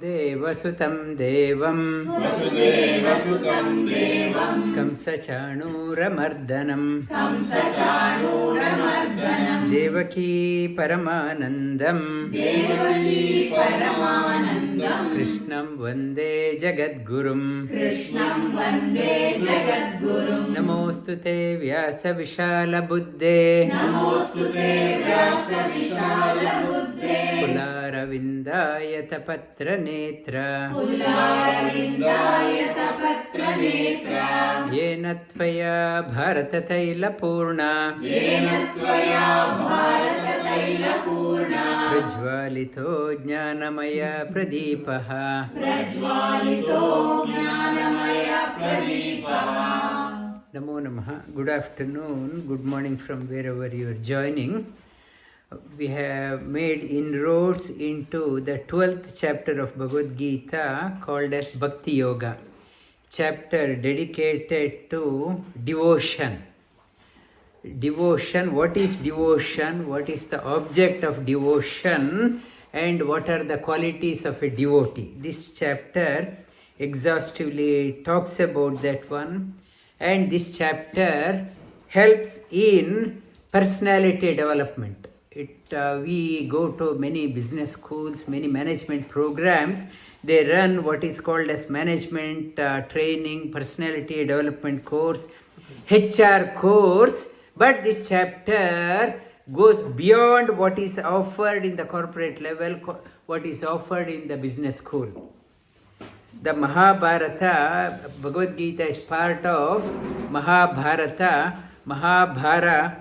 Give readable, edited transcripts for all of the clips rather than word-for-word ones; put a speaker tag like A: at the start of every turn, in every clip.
A: वसुदेवसुतं देवं कंसचाणूरमर्दनं देवकी परमानन्दं कृष्णं वन्दे जगद्गुरुं नमोऽस्तु ते व्यासविशालबुद्धे कुलारविन्दायतपत्रनेत्र येन त्वया भारततैलपूर्णा प्रज्वालितो ज्ञानमय प्रदीपः Namo Namaha. Good afternoon, good morning from wherever you are joining. We have made inroads into the 12th chapter of Bhagavad Gita called as Bhakti Yoga, chapter dedicated to devotion. Devotion, what is devotion, what is the object of devotion, and what are the qualities of a devotee. This chapter exhaustively talks about that one, and this chapter helps in personality development. We go to many business schools, many management programs. They run what is called as management training, personality development course, HR course. But this chapter goes beyond what is offered in the corporate level, what is offered in the business school. The Mahabharata, Bhagavad Gita is part of Mahabharata. Bhara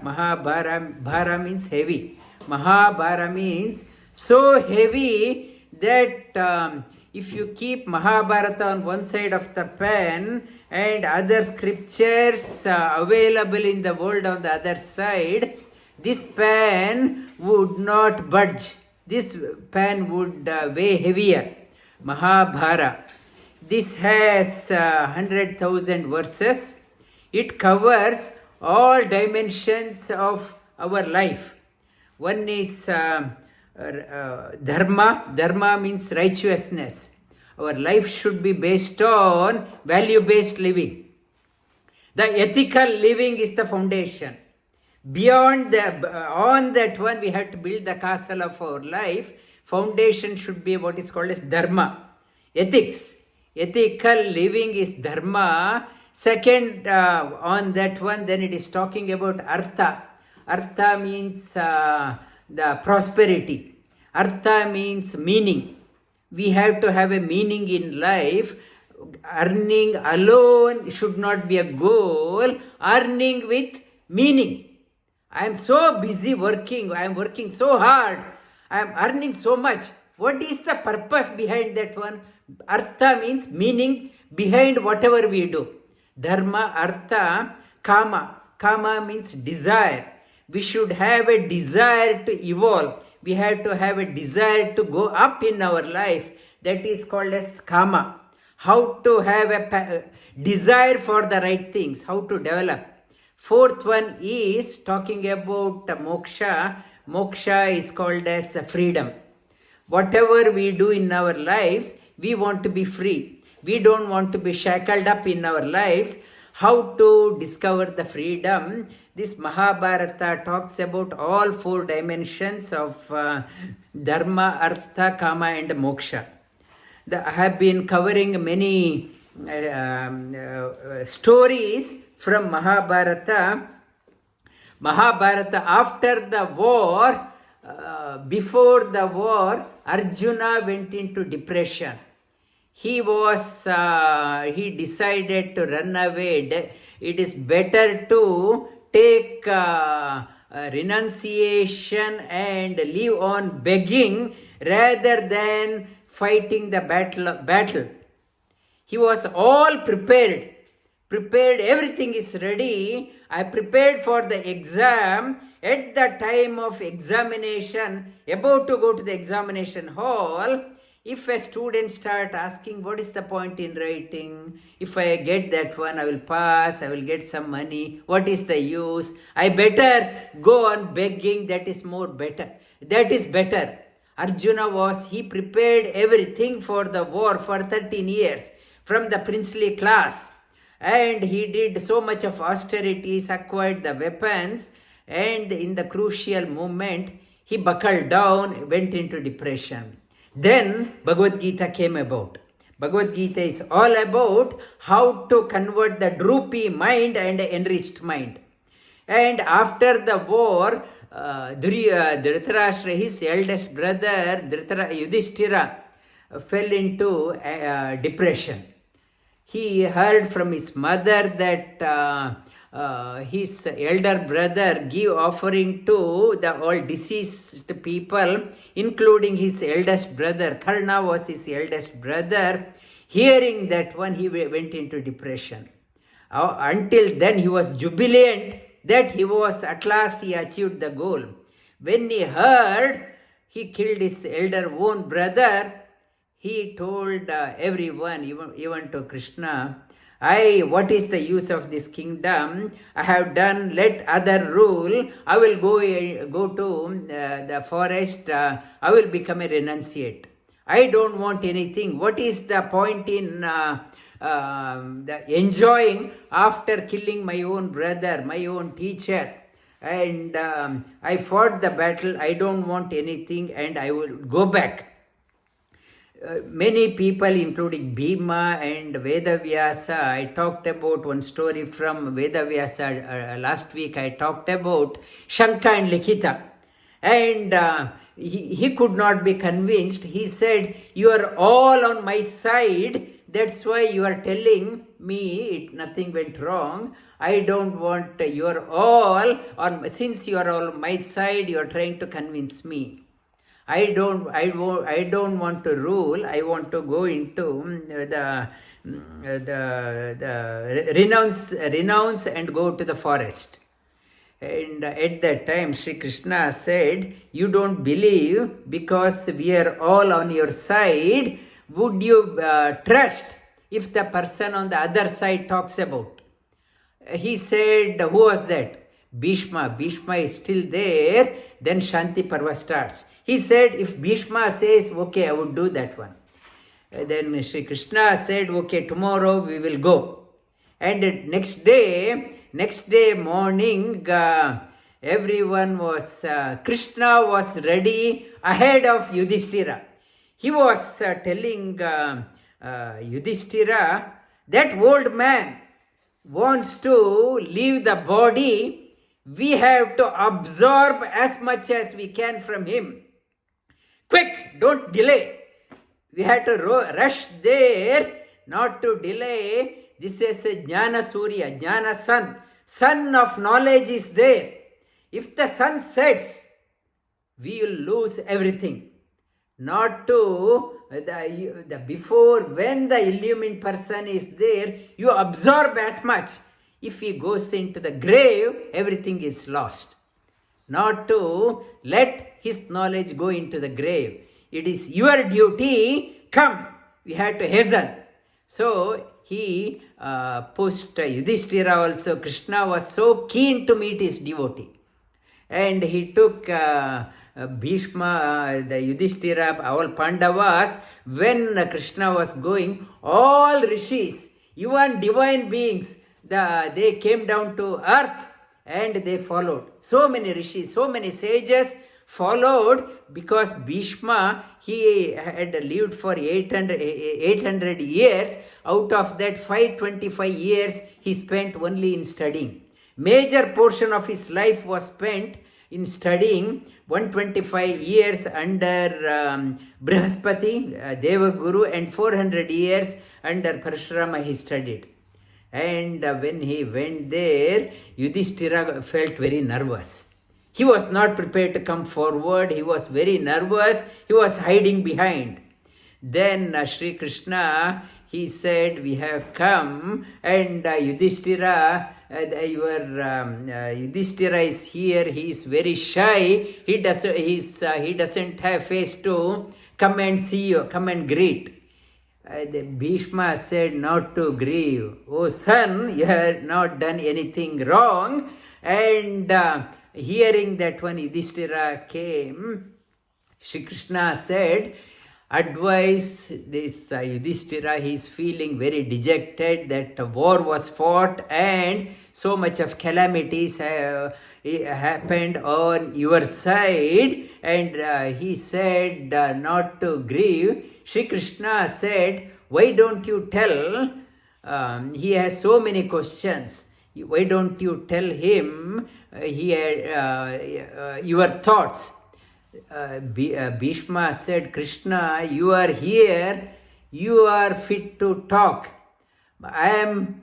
A: means heavy. Mahabhara means so heavy that if you keep Mahabharata on one side of the pen and other scriptures available in the world on the other side, this pen would not budge. This pen would weigh heavier. Mahabharata. This has 100,000 verses. It covers all dimensions of our life. One is dharma. Dharma means righteousness. Our life should be based on value-based living. The ethical living is the foundation. On that one, we have to build the castle of our life. Foundation should be what is called as dharma. Ethics. Ethical living is dharma. Second, on that one, then it is talking about artha. Artha means the prosperity. Artha means meaning. We have to have a meaning in life. Earning alone should not be a goal. Earning with meaning. I am so busy working. I am working so hard. I am earning so much. What is the purpose behind that one? Artha means meaning behind whatever we do. Dharma, artha, kama. Kama means desire. We should have a desire to evolve. We have to have a desire to go up in our life. That is called as kama. How to have a desire for the right things. How to develop. Fourth one is talking about moksha. Moksha is called as freedom. Whatever we do in our lives, we want to be free. We don't want to be shackled up in our lives. How to discover the freedom? This Mahabharata talks about all four dimensions of dharma, artha, kama and moksha. I have been covering many stories from Mahabharata. Mahabharata, after the war, before the war, Arjuna went into depression. He decided to run away. It is better to take renunciation and live on begging rather than fighting the battle. He was all prepared, everything is ready. I prepared for the exam. At the time of examination, about to go to the examination hall, if a student start asking, what is the point in writing? If I get that one, I will pass, I will get some money. What is the use? I better go on begging, that is more better. That is better. He prepared everything for the war for 13 years from the princely class. And he did so much of austerities, acquired the weapons, and in the crucial moment, he buckled down, went into depression. Then Bhagavad Gita came about. Bhagavad Gita is all about how to convert the droopy mind and enriched mind. And after the war, Dhritarashtra, his eldest brother, Yudhistira, fell into depression. He heard from his mother that his elder brother give offering to the all deceased people, including his eldest brother. Karna was his eldest brother. Hearing that one, he went into depression. Until then, he was jubilant that at last he achieved the goal. When he heard he killed his elder own brother, he told everyone, even to Krishna, what is the use of this kingdom? I have done, let other rule. I will go to the forest. I will become a renunciate. I don't want anything. What is the point in the enjoying after killing my own brother, my own teacher? And I fought the battle. I don't want anything, and I will go back. Many people, including Bheeshma and Vedavyasa, I talked about one story from Vedavyasa last week. I talked about Shanka and Likita, and he could not be convinced. He said, "You are all on my side. That's why you are telling me nothing went wrong. I don't want, you are all on, since you are all on my side, you are trying to convince me. I don't want to rule. I want to go into the renounce and go to the forest." And at that time, Sri Krishna said, "You don't believe because we are all on your side. Would you trust if the person on the other side talks about?" He said, "Who was that?" Bheeshma. Bheeshma is still there. Then Shanti Parva starts. He said, if Bheeshma says, okay, I would do that one. Then Sri Krishna said, okay, tomorrow we will go. And next day morning, everyone was, Krishna was ready ahead of Yudhistira. He was telling Yudhistira, that old man wants to leave the body. We have to absorb as much as we can from him. Quick, don't delay. We have to rush there, not to delay. This is a Jnana Surya, Jnana Sun. Sun of knowledge is there. If the sun sets, we will lose everything. Not to the before, when the illumined person is there, you absorb as much. If he goes into the grave, everything is lost. Not to let his knowledge go into the grave. It is your duty. Come, we have to hasten. So he pushed Yudhistira also. Krishna was so keen to meet his devotee. And he took Bheeshma, the Yudhistira, all Pandavas. When Krishna was going, all rishis, even divine beings, they came down to earth and they followed. So many rishis, so many sages followed, because Bheeshma, he had lived for 800 years. Out of that, 525 years he spent only in studying. Major portion of his life was spent in studying. 125 years under Brihaspati, Devaguru, and 400 years under Parashurama he studied. And when he went there, Yudhistira felt very nervous. He was not prepared to come forward. He was very nervous. He was hiding behind. Then Sri Krishna, he said, we have come, and Yudhistira, Yudhistira is here. He is very shy. He doesn't have face to come and see you, come and greet. Bheeshma said, not to grieve. Oh son, you have not done anything wrong. And hearing that, when Yudhistira came, Shri Krishna said, advise this Yudhistira, he is feeling very dejected that war was fought and so much of calamities happened on your side, and he said not to grieve. Shri Krishna said, why don't you tell, he has so many questions, why don't you tell him your thoughts? Bheeshma said, Krishna, you are here, you are fit to talk. I am,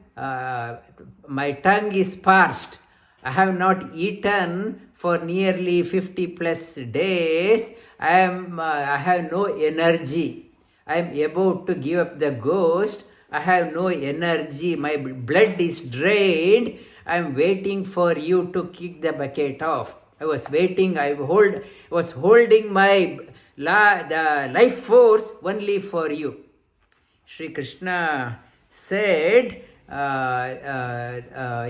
A: my tongue is parched. I have not eaten for nearly 50 plus days. I have no energy. I am about to give up the ghost. I have no energy. My blood is drained. I am waiting for you to kick the bucket off. I was waiting. I was holding the life force only for you. Shri Krishna said,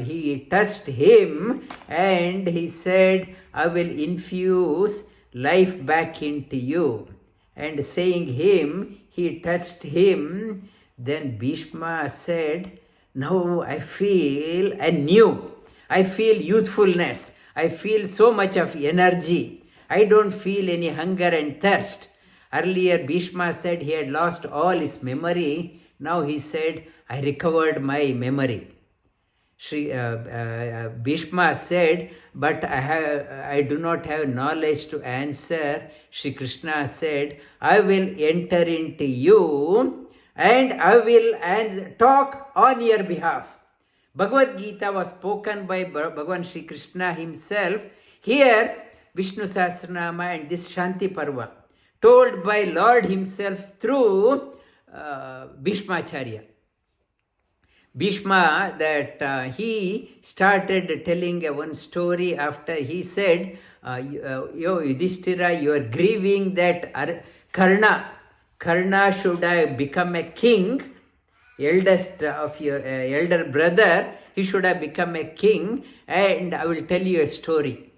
A: he touched him and he said, I will infuse life back into you. And saying him, he touched him. Then Bheeshma said, now I feel anew. I feel youthfulness. I feel so much of energy. I don't feel any hunger and thirst. Earlier Bheeshma said he had lost all his memory. Now he said, I recovered my memory. Bheeshma said, but I do not have knowledge to answer. Shri Krishna said, I will enter into you and I will talk on your behalf. Bhagavad Gita was spoken by Bhagavan Shri Krishna himself. Here, Vishnu Sahasranama and this Shanti Parva, told by Lord himself through Bhishmacharya. Bheeshma, that he started telling one story after he said, Yudhistira, you are grieving that Karna should have become a king, eldest of your elder brother, he should have become a king, and I will tell you a story.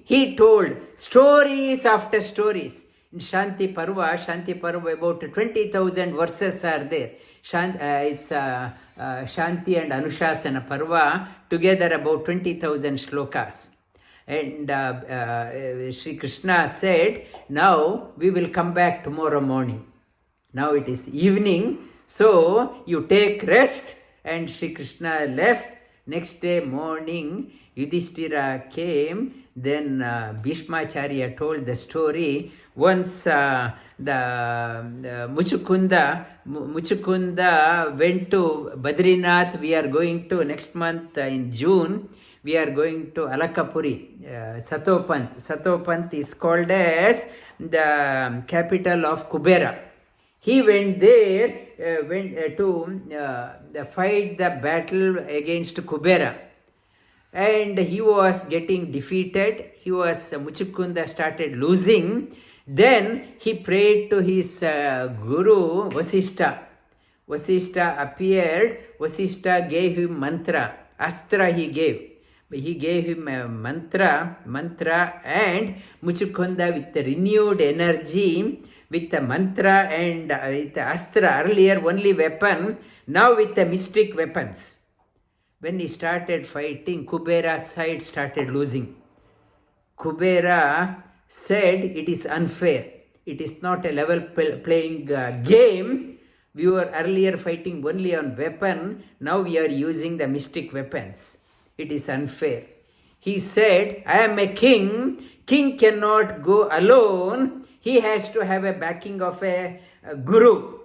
A: He told stories after stories. In Shanti Parva, about 20,000 verses are there. It's Shanti and Anushasana Parva, together about 20,000 shlokas. And Shri Krishna said, now we will come back tomorrow morning. Now it is evening, so you take rest. And Shri Krishna left. Next day morning, Yudhistira came. Then Bhishmacharya told the story. Once the Muchukunda went to Badrinath. We are going to next month in June. We are going to Alakapuri, Satopant. Satopant is called as the capital of Kubera. He went there to fight the battle against Kubera. And he was getting defeated. Muchukunda started losing. Then he prayed to his guru Vasishtha. Vasishtha appeared. Vasishtha gave him mantra. Astra he gave. He gave him a mantra, and Muchukunda with the renewed energy, with the mantra and with the astra, earlier only weapon, now with the mystic weapons. When he started fighting, Kubera's side started losing. Kubera said it is unfair. It is not a level playing game. We were earlier fighting only on weapon. Now we are using the mystic weapons. It is unfair. He said, I am a king. King cannot go alone. He has to have a backing of a guru.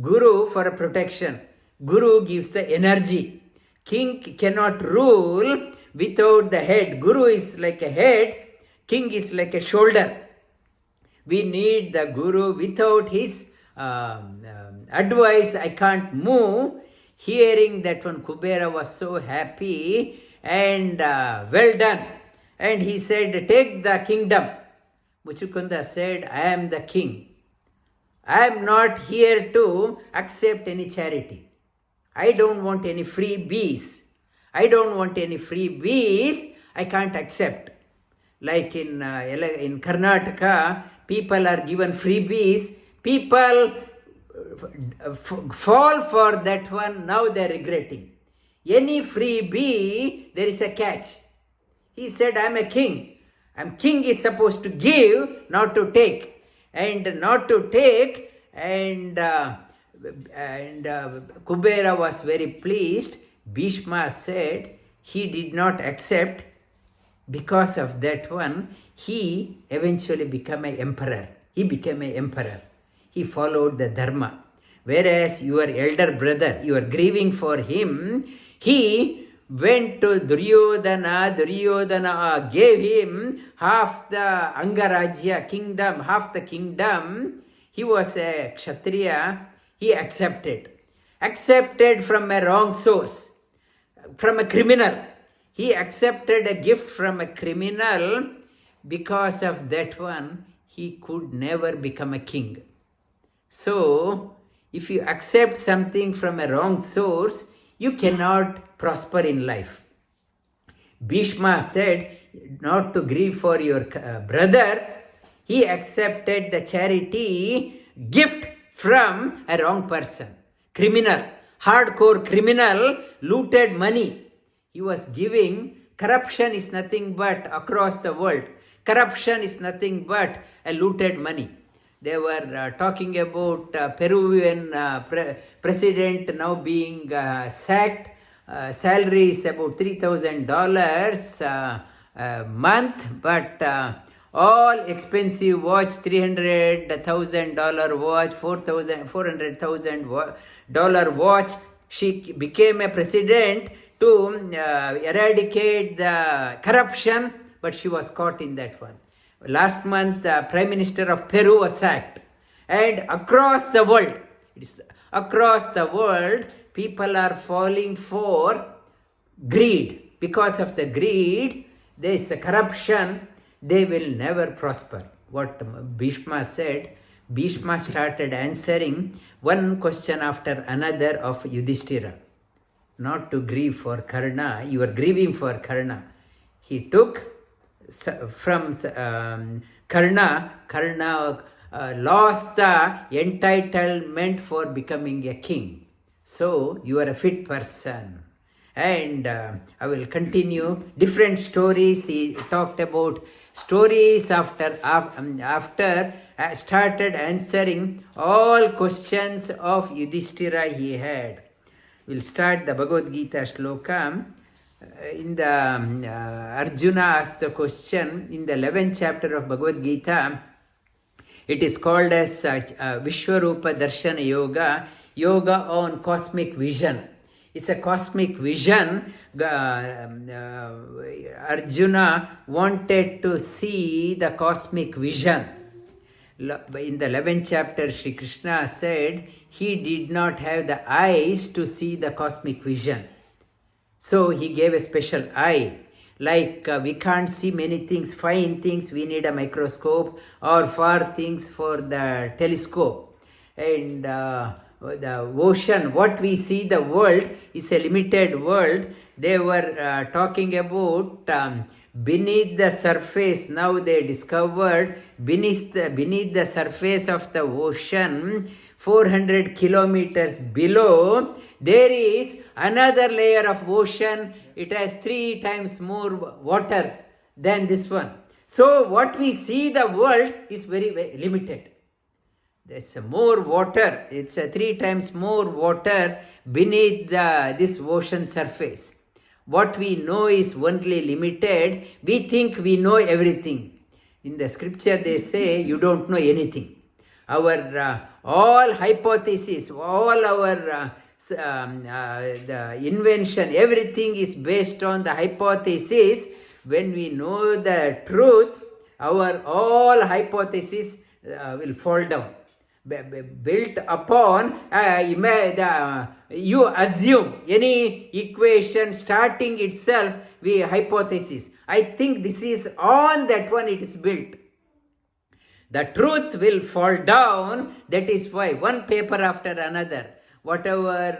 A: Guru for a protection. Guru gives the energy. King cannot rule without the head. Guru is like a head. King is like a shoulder. We need the guru. Without his advice, I can't move. Hearing that one, Kubera was so happy and well done. And he said, take the kingdom. Muchukunda said, I am the king. I am not here to accept any charity. I don't want any freebies. I can't accept. Like in Karnataka, people are given freebies. People fall for that one. Now they are regretting. Any freebie, there is a catch. He said, I am a king. King is supposed to give, not to take. And not to take. And Kubera was very pleased. Bheeshma said he did not accept. Because of that one, he eventually became an emperor. He became an emperor. He followed the dharma. Whereas your elder brother, you are grieving for him, he went to Duryodhana. Duryodhana gave him half the Angarajya kingdom, half the kingdom. He was a Kshatriya. He accepted from a wrong source, from a criminal. He accepted a gift from a criminal. Because of that one, he could never become a king. So, if you accept something from a wrong source, you cannot prosper in life. Bheeshma said not to grieve for your brother. He accepted the charity gift from a wrong person. Criminal, hardcore criminal, looted money. He was giving. Corruption is nothing but across the world. Corruption is nothing but a looted money. They were talking about Peruvian president now being sacked. Salary is about $3,000 a month, but all expensive watch, $300,000 watch, $400,000 watch. She became a president to eradicate the corruption, but she was caught in that one. Last month, the Prime Minister of Peru was sacked. And across the world, people are falling for greed. Because of the greed, there is a corruption, they will never prosper. What Bheeshma said, Bheeshma started answering one question after another of Yudhistira. Not to grieve for Karna, you are grieving for Karna. He took from Karna lost the entitlement for becoming a king. So, you are a fit person. And I will continue different stories. He talked about stories after started answering all questions of Yudhistira he had. We'll start the Bhagavad Gita shloka. In the Arjuna asked the question in the 11th chapter of Bhagavad Gita. It is called as Vishwarupa Darshana Yoga, yoga on cosmic vision. It's a cosmic vision. Arjuna wanted to see the cosmic vision. In the 11th chapter, Sri Krishna said he did not have the eyes to see the cosmic vision. So he gave a special eye. Like we can't see many things, fine things, we need a microscope, or far things for the telescope. And the ocean, what we see, the world is a limited world. They were talking about beneath the surface. Now they discovered beneath the surface of the ocean, 400 kilometers below, there is another layer of ocean. It has 3 times more water than this one. So what we see, the world is very, very limited. There's more water. It's 3 times more water beneath this ocean surface. What we know is only limited. We think we know everything. In the scripture they say you don't know anything. Our all hypotheses, all our the invention, everything is based on the hypothesis. When we know the truth, our all hypotheses will fall down. Built upon, you assume any equation starting itself, we hypothesis. I think this is on that one it is built. The truth will fall down. That is why one paper after another, whatever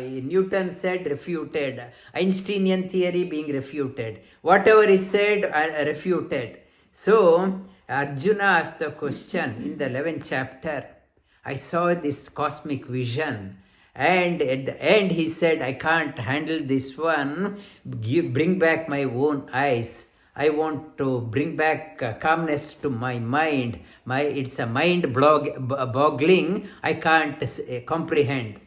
A: Newton said, refuted. Einsteinian theory being refuted. Whatever is said, refuted. So, Arjuna asked the question in the 11th chapter. I saw this cosmic vision. And at the end he said, I can't handle this one. Bring back my own eyes. I want to bring back calmness to my mind. It's a mind boggling. I can't comprehend.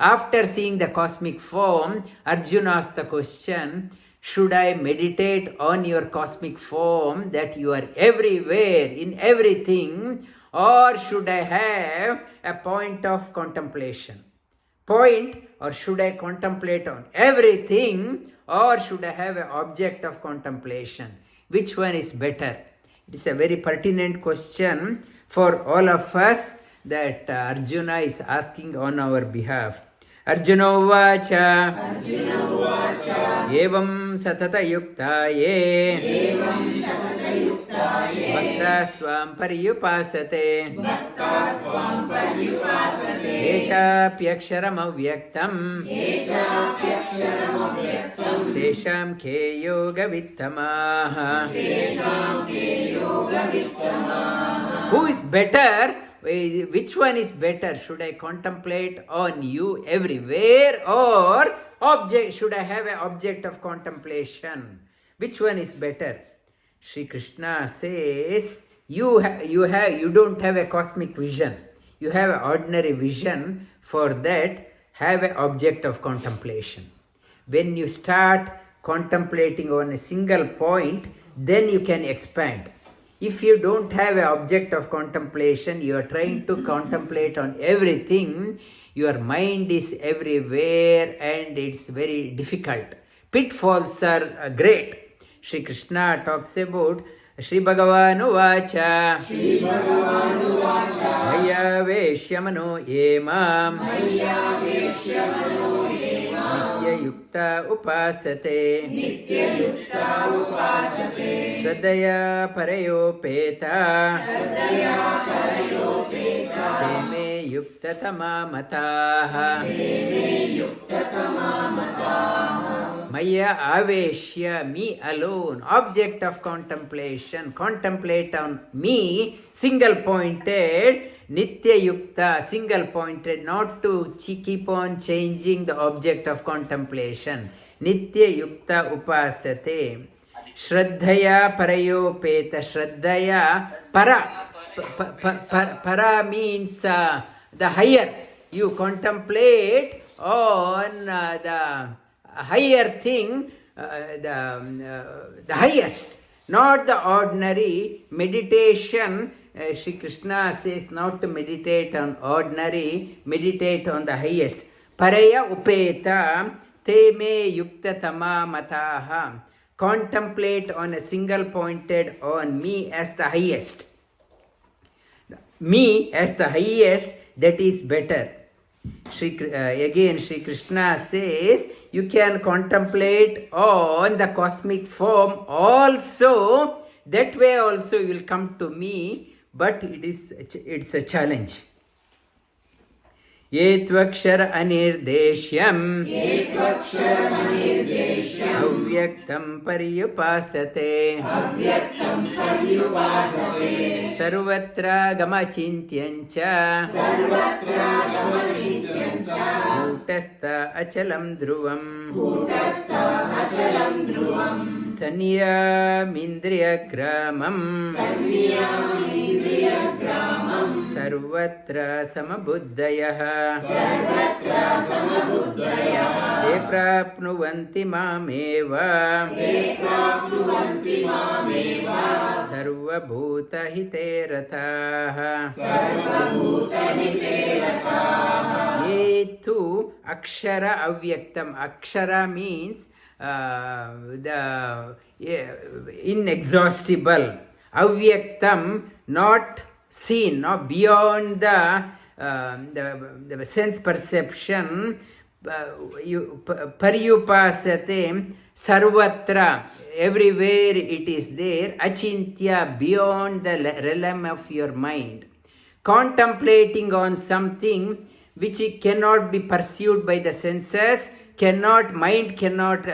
A: After seeing the cosmic form, Arjuna asked the question, should I meditate on your cosmic form that you are everywhere, in everything, or should I have a point of contemplation? Or should I contemplate on everything, or should I have an object of contemplation? Which one is better? It is a very pertinent question for all of us that Arjuna is asking on our behalf. Arjuna uvacha evam satata yuktaye bhaktasvam pariyupasate yechapyaksharam avyaktam tesham ke yoga vittamaha. Who is better? Which one is better? Should I contemplate on you everywhere, or should I have an object of contemplation? Which one is better? Sri Krishna says, you don't have a cosmic vision. You have an ordinary vision. For that, have an object of contemplation. When you start contemplating on a single point, then you can expand. If you don't have an object of contemplation, you are trying to contemplate on everything, your mind is everywhere and it's very difficult. Pitfalls are great. Sri Krishna talks about Shri Bhagavan Uvacha Maya Veshyamano Yemam Nitya Yukta Upasate Shraddhaya Parayopeta Teme Yukta Tamamataha Maya Aveshya, me alone, object of contemplation, contemplate on me, single pointed, Nitya Yukta, single pointed, not to keep on changing the object of contemplation. Nitya Yukta Upasate, Shraddhaya Parayopeta, Shraddhaya Para means the higher. You contemplate on the higher thing, the highest, not the ordinary. Meditation, Shri Krishna says not to meditate on ordinary, meditate on the highest. Paraya upeta te me yukta tama mataha. Contemplate on a single pointed on me as the highest. Me as the highest, that is better. Again Shri Krishna says, you can contemplate on the cosmic form also. That way also you will come to me, but it's a challenge. Yetvakshara anirdeshyam avyaktam pariyupasate sarvatra gamachintyancha kutastha achalam dhruvam sanyamindriya gramam sarvatra samabuddhayah te prapnuvanti mameva sarvabhuta hite rataha. Ye tu akshara avyaktam. Akshara means the inexhaustible. Avyaktam, not seen, not beyond the sense perception. Pariyupasate sarvatra, everywhere it is there. Achintya, beyond the realm of your mind. Contemplating on something which cannot be pursued by the senses, mind cannot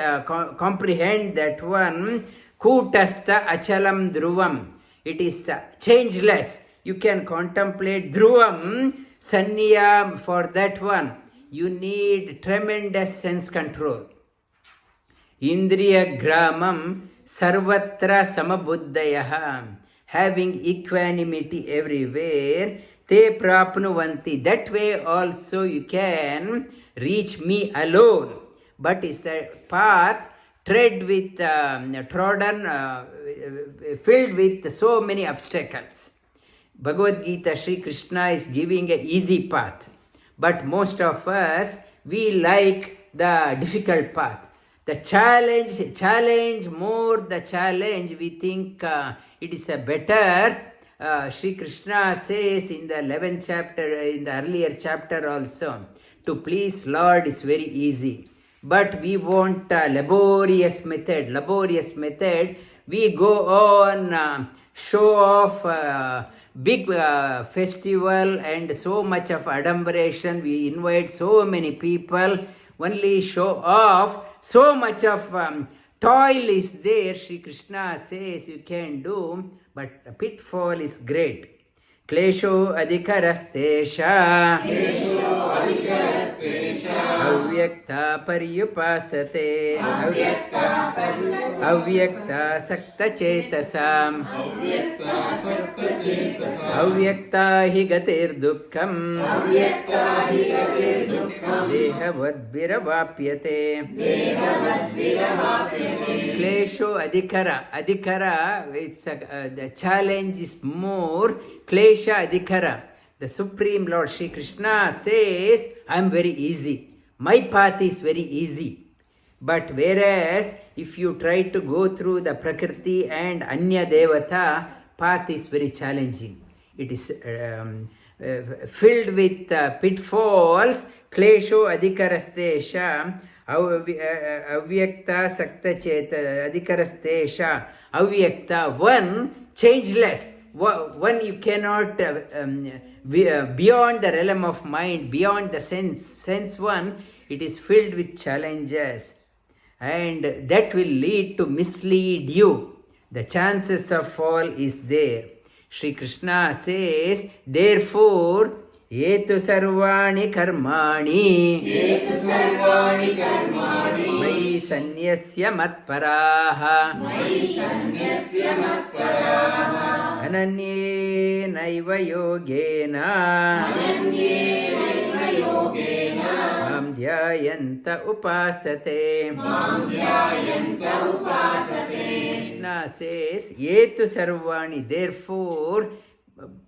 A: comprehend that one. Kutastha achalam dhruvam. It is changeless. You can contemplate dhruvam, sanya. For that one, you need tremendous sense control. Indriya gramam sarvatra samabuddhayaha. Having equanimity everywhere, te prapnuvanti. That way also you can reach me alone. But it's a path filled with so many obstacles. Bhagavad Gita, Sri Krishna is giving an easy path. But most of us, we like the difficult path. The challenge, we think it is a better. Sri Krishna says in the 11th chapter, in the earlier chapter also, to please Lord is very easy. But we want a laborious method. We go on, show off big festival and so much of adumberation. We invite so many people, only show off. So much of toil is there. Sri Krishna says you can do, but the pitfall is great. Klesho adhikarastesha avyakta paryupasate avyakta sakta chetasam avyakta hi gatir dukkham dehavad viravapyate. Klesho adhikara, it's the challenge is more. Klesha adhikara. The Supreme Lord Sri Krishna says, I am very easy. My path is very easy. But whereas if you try to go through the Prakriti and Anya Devata, path is very challenging. It is filled with pitfalls. Klesho adhikarastesha avyakta sakta cheta adhikarastesha avyakta. One, changeless. One you cannot beyond the realm of mind, beyond the sense one, it is filled with challenges, and that will lead to mislead you. The chances of fall is there. Sri Krishna says, therefore, yetu sarvani karmani mai sanyasya matparaha ananye naiva yogena mam dhyayanta upasate. Krishna says, yetu sarvani, therefore,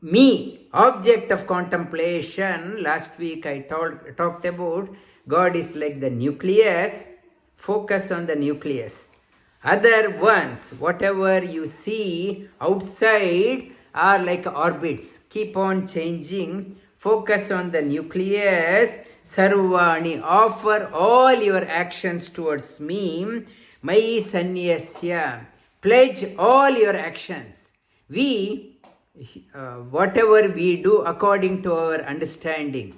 A: me, object of contemplation. Last week I talked about God is like the nucleus. Focus on the nucleus. Other ones, whatever you see outside, are like orbits, keep on changing. Focus on the nucleus. Sarvani, offer all your actions towards me. Mai sanyasya, pledge all your actions. Whatever we do according to our understanding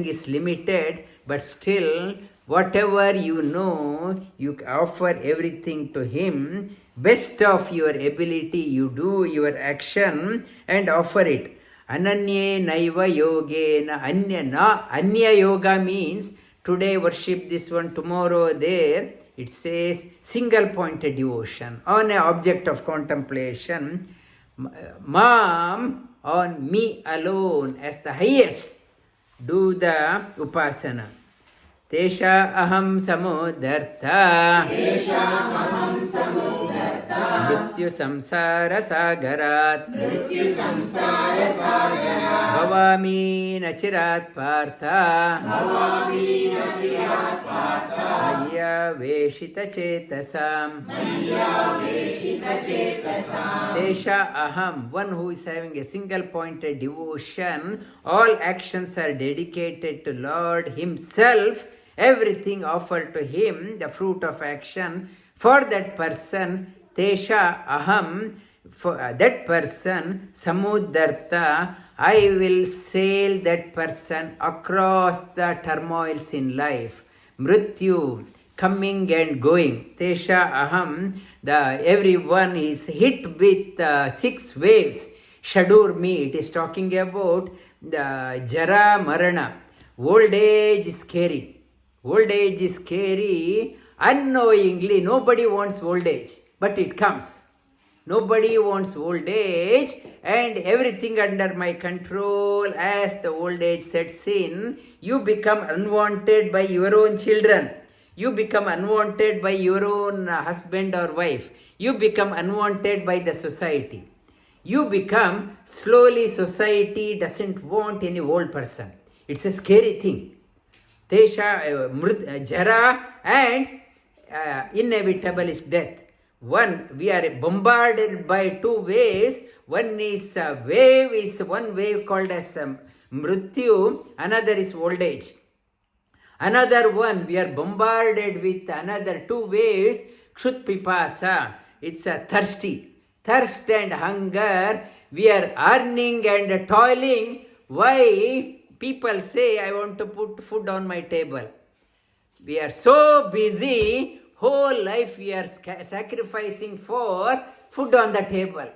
A: is limited, but still whatever you know, you offer everything to Him. Best of your ability, you do your action and offer it. Ananye naiva yogena. Anya yoga means today worship this one, tomorrow there. It says single pointed devotion on an object of contemplation. Mam, on me alone as the highest. Do the upasana. Tesha aham samodharta mrityu samsara sagarat bhavami nachirat partha maya veshita chetasam. Tesha aham, one who is having a single pointed devotion, all actions are dedicated to Lord Himself. Everything offered to Him, the fruit of action. For that person, Tesha aham, for that person, samudharta, I will sail that person across the turmoils in life. Mrityu, coming and going. Tesha aham, everyone is hit with 6 waves. Shadur me, it is talking about the Jara Marana. Old age is scary. Old age is scary. Unknowingly, nobody wants old age, but it comes. Nobody wants old age, and everything under my control. As the old age sets in, you become unwanted by your own children. You become unwanted by your own husband or wife. You become unwanted by the society. You become, slowly society doesn't want any old person. It's a scary thing. Tesha, Jara, and inevitable is death. One, we are bombarded by 2 waves. One is one wave called as Mrityu, another is old age. Another one, we are bombarded with another 2 waves, Kshut Pipasa, it's a thirst and hunger. We are earning and toiling. Why? People say, I want to put food on my table. We are so busy, whole life we are sacrificing for food on the table.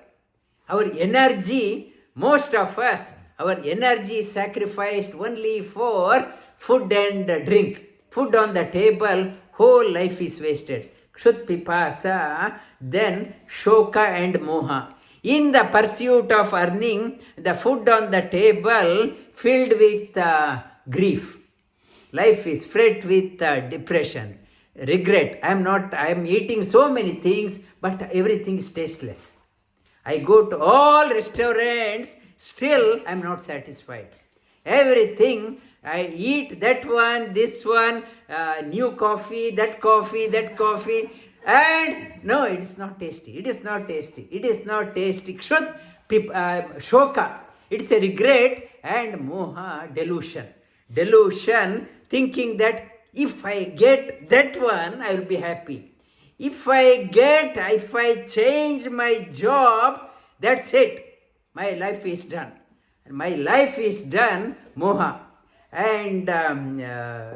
A: Our energy, most of us, our energy is sacrificed only for food and drink. Food on the table, whole life is wasted. Kshut Pipasa, then Shoka and Moha. In the pursuit of earning, the food on the table filled with grief. Life is fraught with depression, regret. I am eating so many things, but everything is tasteless. I go to all restaurants, still I am not satisfied. Everything, I eat that one, this one, new coffee, that coffee, and no, it is not tasty. It is not tasty. Shoka, it's a regret, and moha, delusion, thinking that if I get that one, I will be happy. If I change my job, that's it. My life is done. My life is done, moha. And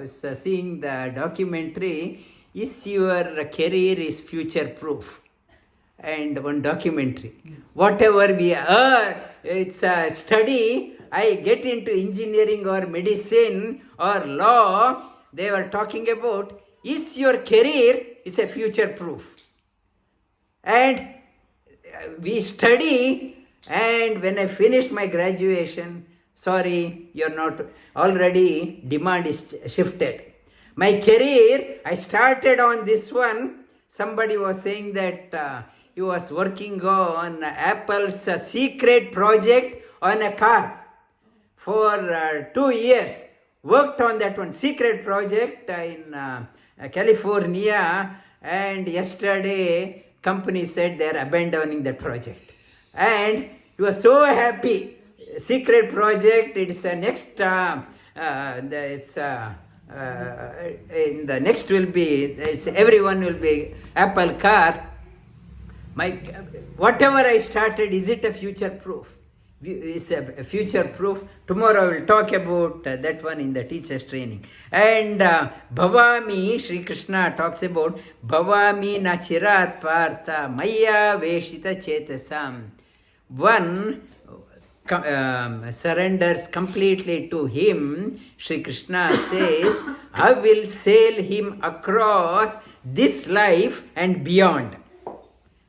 A: seeing the documentary, is your career is future proof? And one documentary. Whatever we are, it's a study. I get into engineering or medicine or law, they were talking about, is your career is a future proof? And we study, and when I finished my graduation, sorry, you're not, already demand is shifted. My career, I started on this one. Somebody was saying that he was working on Apple's secret project on a car for 2 years. Worked on that one, secret project in California, and yesterday company said they are abandoning the project. And he was so happy. Secret project, it's a next, in the next will be, everyone will be Apple car. Whatever I started, is it a future proof? It's a future proof. Tomorrow I will talk about that one in the teacher's training. And Bhavami, Sri Krishna talks about Bhavami Nachirat Partha Maya Veshita Chetasam. One surrenders completely to him. Sri Krishna says, I will sail him across this life and beyond.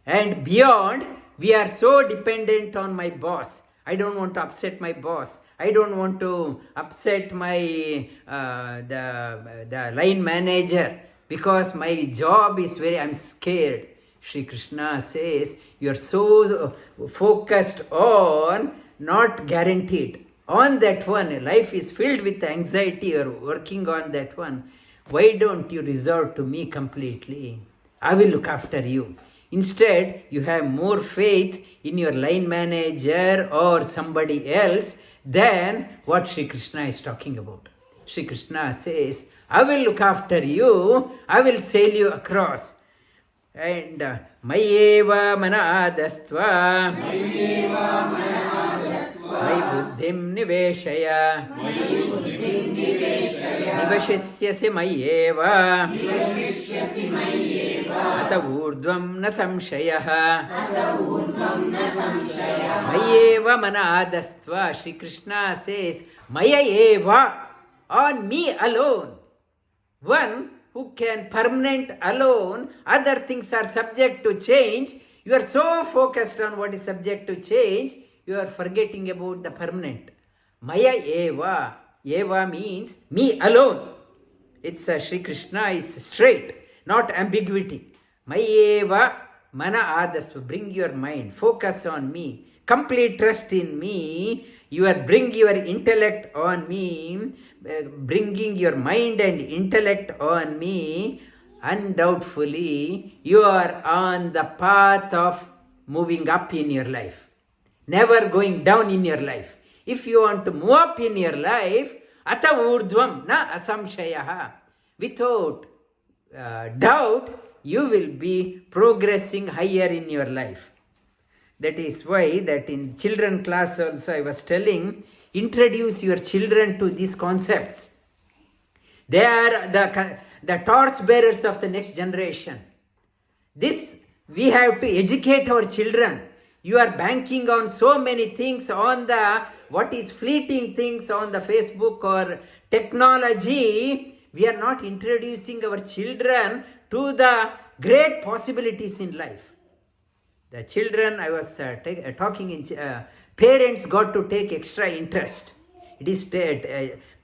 A: And beyond, we are so dependent on my boss. I don't want to upset my boss. I don't want to upset my the line manager, because my job is I'm scared. Sri Krishna says, you are so focused on not guaranteed. On that one, life is filled with anxiety, you are working on that one. Why don't you resort to me completely? I will look after you. Instead, you have more faith in your line manager or somebody else than what Sri Krishna is talking about. Sri Krishna says, I will look after you, I will sail you across. And Mayeva Manadastva Mai buddhim niveshaya nivashisyasi mayeva ata urdhvam na samshayah mayeva manadastva. Shri Krishna says, Maya eva, on me alone. One who can permanent alone, other things are subject to change. You are so focused on what is subject to change, you are forgetting about the permanent. Maya eva. Eva means me alone. It's Shri Krishna is straight, not ambiguity. Mayeva mana adasva. Bring your mind, focus on me, complete trust in me. Bring your intellect on me, bringing your mind and intellect on me. Undoubtedly, you are on the path of moving up in your life, never going down in your life. If you want to move up in your life, ata urdhvam na asamshayaha. Without doubt, you will be progressing higher in your life. That is why that in children class also I was telling, introduce your children to these concepts. They are the torch bearers of the next generation. This we have to educate our children. You are banking on so many things, on the what is fleeting things on the Facebook or technology. We are not introducing our children to the great possibilities in life. The children, I was talking in, parents got to take extra interest. It is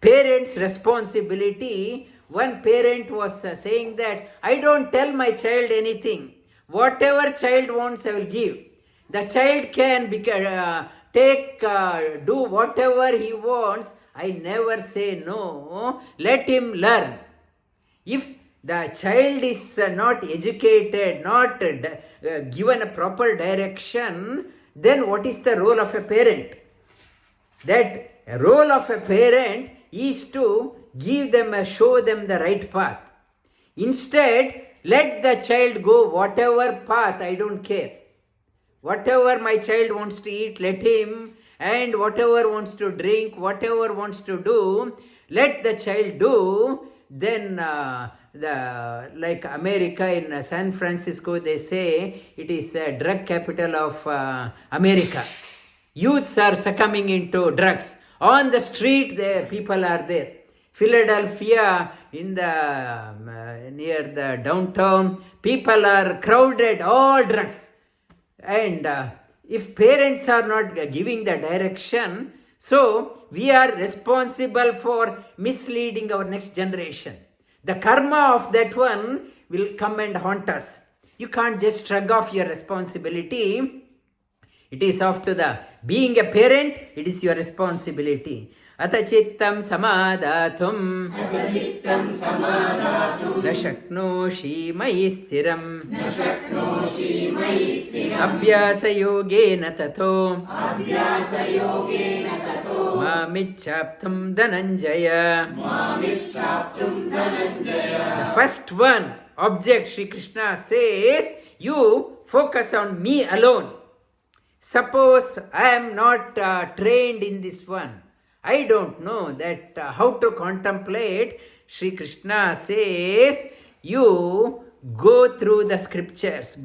A: parents' responsibility. One parent was saying that, I don't tell my child anything. Whatever child wants, I will give. The child can do whatever he wants. I never say no. Let him learn. If the child is not educated, not given a proper direction, then what is the role of a parent? That role of a parent is to give them, show them the right path. Instead, let the child go whatever path, I don't care. Whatever my child wants to eat, let him, and whatever wants to drink, whatever wants to do, let the child do. Then like America, in San Francisco, they say it is a drug capital of America. Youths are succumbing into drugs. On the street, the people are there. Philadelphia, in the near the downtown, people are crowded, all drugs. And if parents are not giving the direction, so we are responsible for misleading our next generation. The karma of that one will come and haunt us. You can't just shrug off your responsibility. It is off to the being a parent, it is your responsibility. Atachittam samadatum na shaknoshi mayi stiram abhyasa yogena tato mamichaptum dhananjaya. The first one object, Shri Krishna says, you focus on me alone. Suppose I am not trained in this one, I don't know that how to contemplate. Shri Krishna says, you go through the scriptures,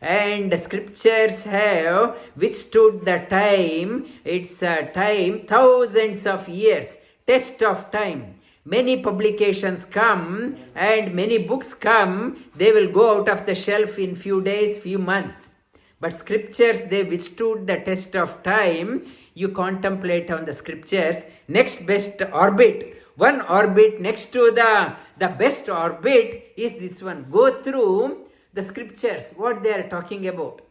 A: and the scriptures have withstood the time. It's a time, thousands of years, test of time. Many publications come and many books come, they will go out of the shelf in few days, few months. But scriptures, they withstood the test of time. You contemplate on the scriptures. Next best orbit, one orbit next to the best orbit is this one. Go through the scriptures, what they are talking about.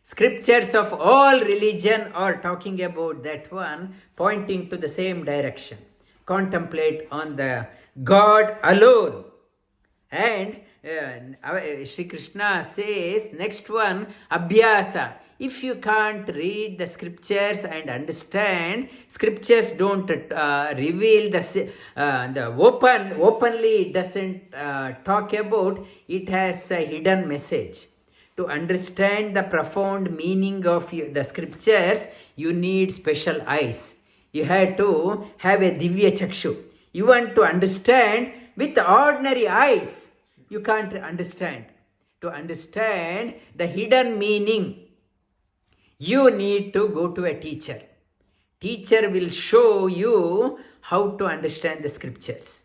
A: Scriptures of all religion are talking about that one, pointing to the same direction. Contemplate on the God alone. And Shri Krishna says, next one, abhyasa. If you can't read the scriptures and understand, scriptures don't reveal the openly, it doesn't talk about, it has a hidden message. to understand the profound meaning of the scriptures, you need special eyes. You have to have a Divya Chakshu. You want to understand with ordinary eyes. You can't understand. To understand the hidden meaning, you need to go to a teacher. Teacher will show you how to understand the scriptures.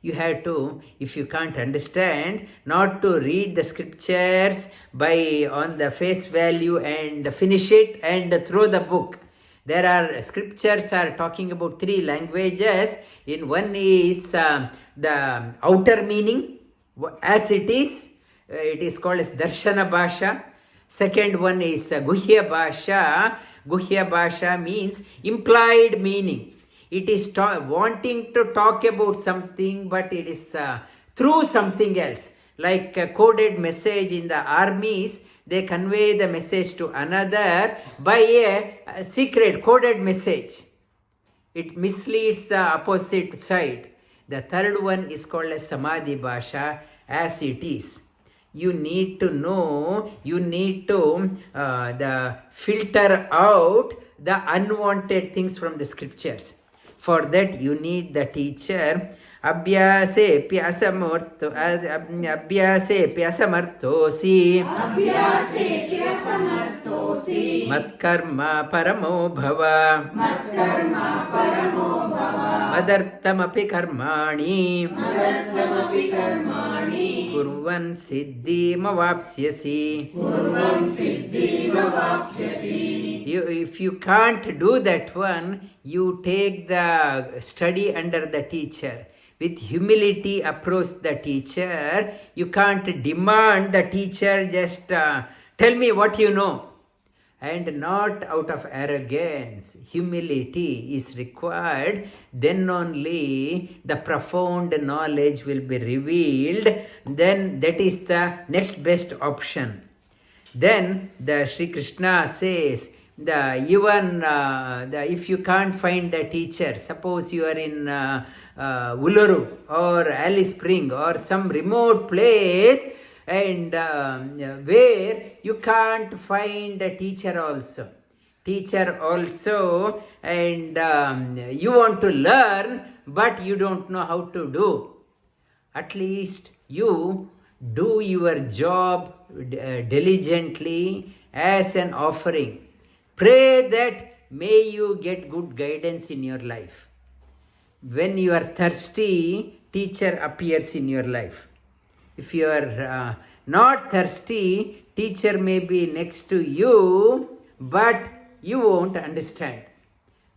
A: You have to, if you can't understand, not to read the scriptures by on the face value and finish it and throw the book. There are scriptures are talking about 3 languages. In one is the outer meaning as it is called as Darshana Bhasha. Second one is Guhya Bhasha. Guhya Bhasha means implied meaning. It is wanting to talk about something, but it is through something else. Like a coded message in the armies, they convey the message to another by a secret coded message. It misleads the opposite side. The third one is called as Samadhi Bhasha, as it is. You need to know, you need to filter out the unwanted things from the scriptures. For that you need the teacher. Abhyase pyasamartosi matkarma paramo bhava madartamapi karmani kurvan siddhi mavapsyasi. If you can't do that one, you take the study under the teacher. With humility approach the teacher. You can't demand the teacher just tell me what you know. And not out of arrogance. Humility is required. Then only the profound knowledge will be revealed. Then that is the next best option. Then the Sri Krishna says, if you can't find a teacher, suppose you are in Uluru or Alice Spring or some remote place, and where you can't find a teacher also, and you want to learn, but you don't know how to do. At least you do your job diligently as an offering. Pray that may you get good guidance in your life. When you are thirsty, teacher appears in your life. If you are not thirsty, teacher may be next to you, but you won't understand.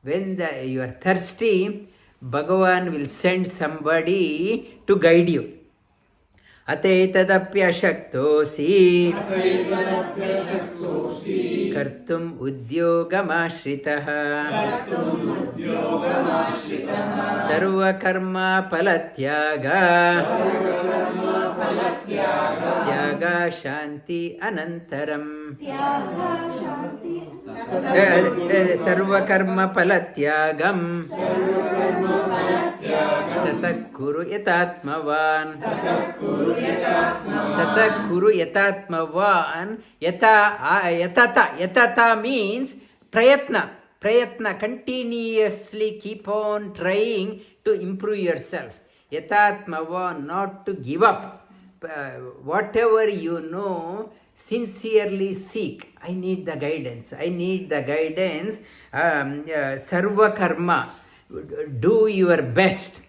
A: When you are thirsty, Bhagavan will send somebody to guide you. Atetadapyashaktosi kartum udyogamaśritah sarva karma palatyaga tyaga shanti anantaram. Sarva karma palatyagam tatak kuru yatatmavan. Tatak kuru yatatmavan. Yatata means prayatna. Continuously keep on trying to improve yourself. Yatatmavan, not to give up. Whatever you know, sincerely seek. I need the guidance. Sarva karma. Do your best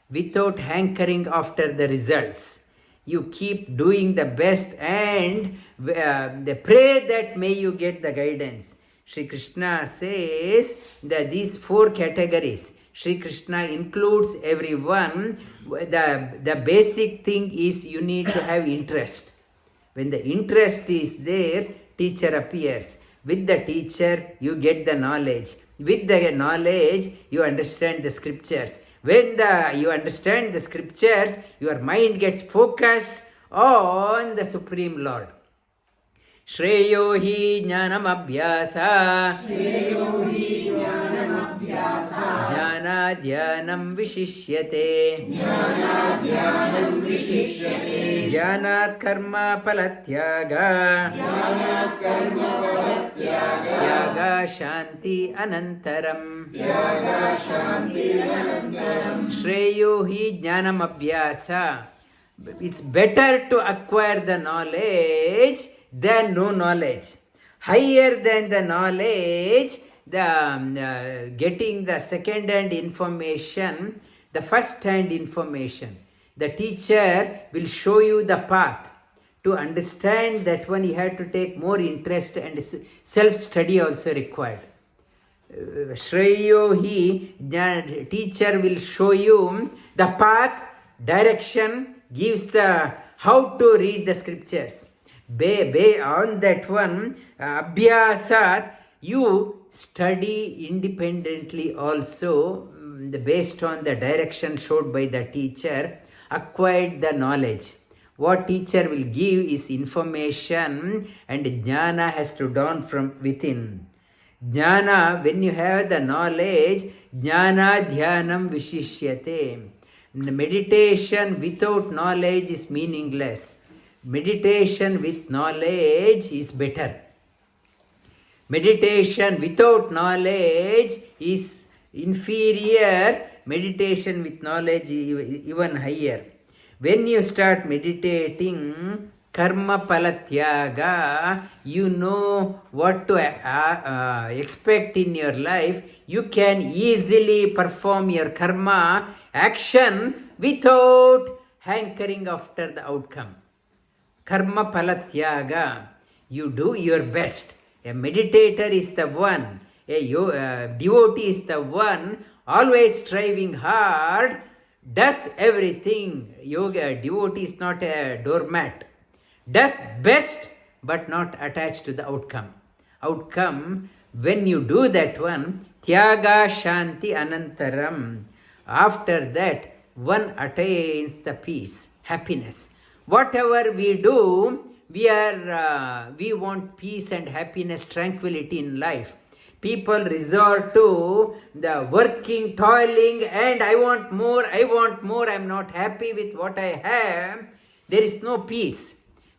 A: without hankering after the results. You keep doing the best and pray that may you get the guidance. Sri Krishna says that these 4 categories, Sri Krishna includes everyone. The basic thing is you need to have interest. When the interest is there, teacher appears. With the teacher, you get the knowledge. With the knowledge, you understand the scriptures. When you understand the scriptures, your mind gets focused on the Supreme Lord. Shreyo hi jnanam abhyasa. Jnanadhyanam vishishyate. Jnanat karma palatyaga. Tyaga shanti anantaram. Shreyo hi jnanam abhyasa. It's better to acquire the knowledge than no knowledge. Higher than the knowledge, the getting the second-hand information, the first-hand information. The teacher will show you the path. To understand that one, you have to take more interest, and self-study also required. Shreyo hi, teacher will show you the path, direction, gives the how to read the scriptures. On that one, abhyasat, you study independently also, based on the direction showed by the teacher, acquired the knowledge. What teacher will give is information, and jnana has to dawn from within. Jnana, when you have the knowledge, jnana dhyanam vishishyate. Meditation without knowledge is meaningless. Meditation with knowledge is better. Meditation without knowledge is inferior. Meditation with knowledge is even higher. When you start meditating, karma palatyaga, you know what to expect in your life. You can easily perform your karma action without hankering after the outcome. Karma palatyaga, you do your best. A meditator is the one, a devotee is the one always striving hard, does everything. Yoga devotee is not a doormat. Does best but not attached to the outcome. Outcome, when you do that one, tyaga shanti anantaram. After that, one attains the peace, happiness. Whatever we do, we want peace and happiness, tranquility in life. People resort to the working, toiling, and I want more, I'm not happy with what I have. There is no peace.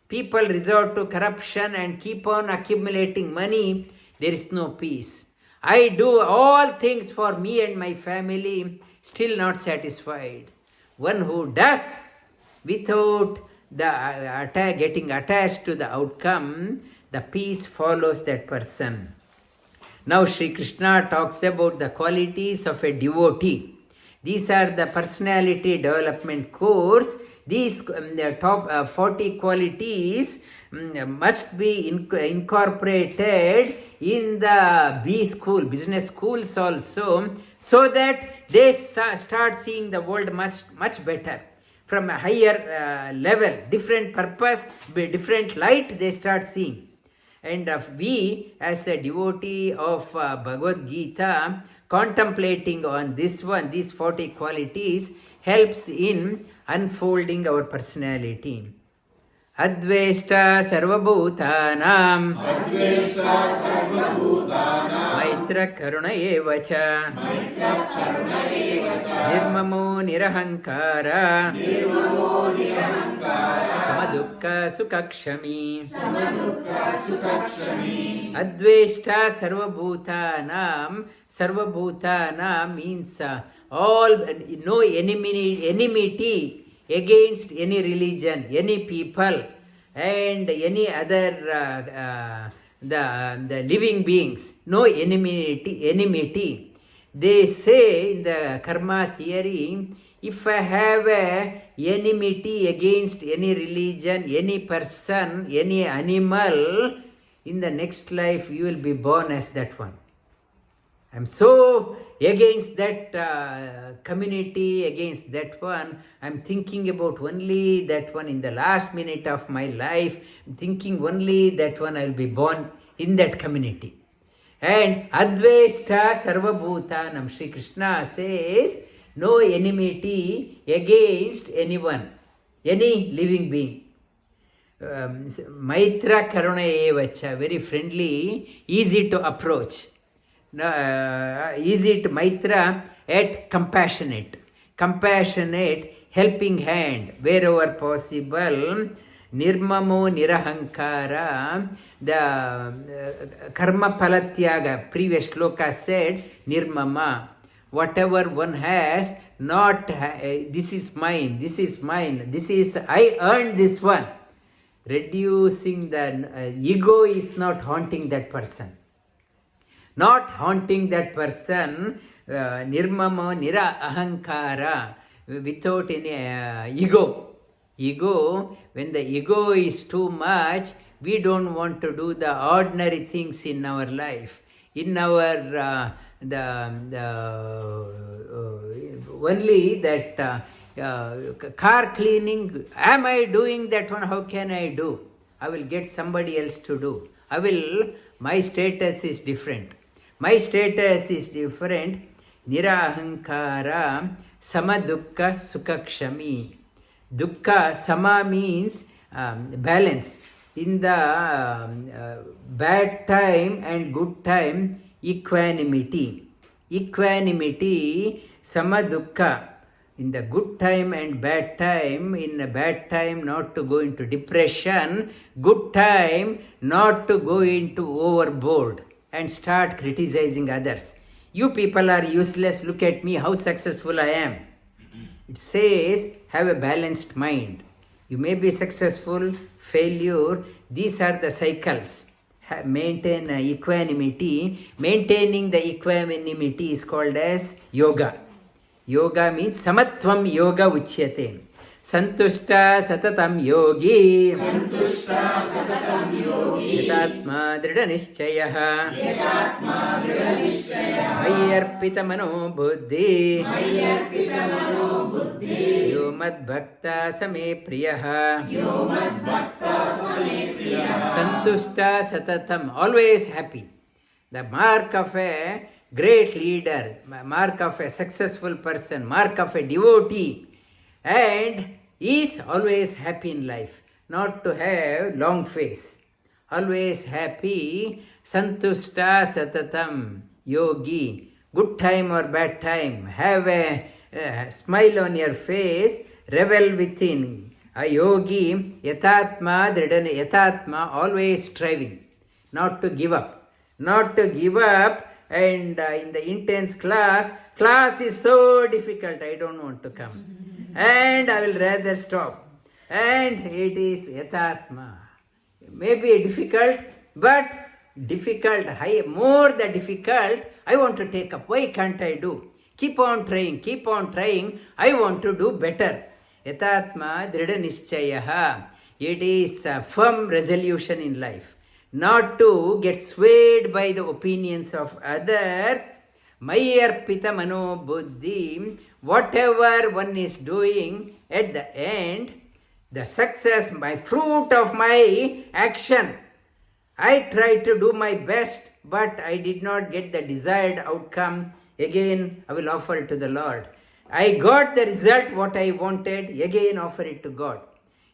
A: People resort to corruption and keep on accumulating money. There is no peace. I do all things for me and my family, still not satisfied. One who does without the getting attached to the outcome, the peace follows that person. Now Sri Krishna talks about the qualities of a devotee. These are the personality development course. These the top 40 qualities must be incorporated in the B school, business schools also, so that they start seeing the world much better. From a higher level, different purpose, different light, they start seeing. And we, as a devotee of Bhagavad Gita, contemplating on this one, these 40 qualities, helps in unfolding our personality. Adveshta sarvabhutanam Maitra karuna evacha Nirmamo nirahankara Samadukka sukakshami. Adveshta sarvabhutanam means all, no enmity against any religion, any people, and any other the living beings. No enmity. They say in the karma theory, if I have a enmity against any religion, any person, any animal, in the next life you will be born as that one. I'm so against that community, against that one. I'm thinking about only that one in the last minute of my life. I'm thinking only that one I'll be born in that community. And Adveshta Sarvabhutanam, Sri Krishna says, no enmity against anyone, any living being. Maitra Karuna Evacha, very friendly, easy to approach. Easy to Maitra, yet compassionate. Compassionate, helping hand wherever possible. Nirmamo nirahankara. The karma palatyaga, previous shloka said, nirmama. Whatever one has, not this is mine, this is mine, this is, I earned this one. Reducing the ego is not haunting that person. Not haunting that person, nirmamo nira ahankara, without any ego. Ego, when the ego is too much, we don't want to do the ordinary things in our life. In our only that car cleaning, am I doing that one? How can I do? I will get somebody else to do. My status is different. My status is different. Nirahankara samadukka sukakshami. Dukkha, sama means balance. In the bad time and good time, equanimity. Equanimity, sama dukkha. In the good time and bad time, in a bad time not to go into depression, good time not to go into overboard and start criticizing others. You people are useless, look at me, how successful I am. It says, have a balanced mind. You may be successful, failure, these are the cycles. Maintain equanimity. Maintaining the equanimity is called as yoga. Yoga means samatvam yoga uchyate. Santushta satatam yogi. Santushta satatam yogi. Yatatma drida nishchayaha. Yatatma drida nishchayaha. Mayarpita mano buddhi. Mayarpita mano buddhi. Yo mad bhakta same priyaha. Yo mad bhakta same priyaha. Santushta satatam, always happy. The mark of a great leader, mark of a successful person, mark of a devotee, and is always happy in life, not to have long face. Always happy, santushta satatam, yogi. Good time or bad time, have a smile on your face, revel within. A yogi, yatatma dridana, yatatma, always striving, not to give up. Not to give up. And in the intense class is so difficult, I don't want to come. And I will rather stop. And it is yatatma. Maybe difficult, but difficult, more the difficult, I want to take up. Why can't I do? Keep on trying. I want to do better. Yatatma drida nishchayaha. It is a firm resolution in life. Not to get swayed by the opinions of others. Mayarpita mano buddhi. Whatever one is doing, at the end, the success, my fruit of my action. I tried to do my best, but I did not get the desired outcome. Again, I will offer it to the Lord. I got the result what I wanted. Again, offer it to God.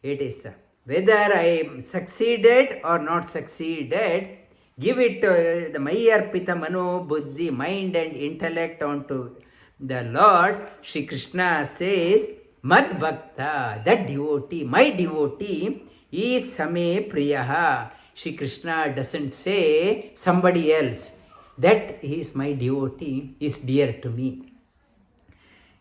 A: It is whether I succeeded or not succeeded, give it to the Mayarpita Mano Buddhi, mind and intellect onto the Lord. Shri Krishna says, Mad Bhakta, that devotee, my devotee, is Same Priyaha. Shri Krishna doesn't say somebody else. That is my devotee, is dear to me.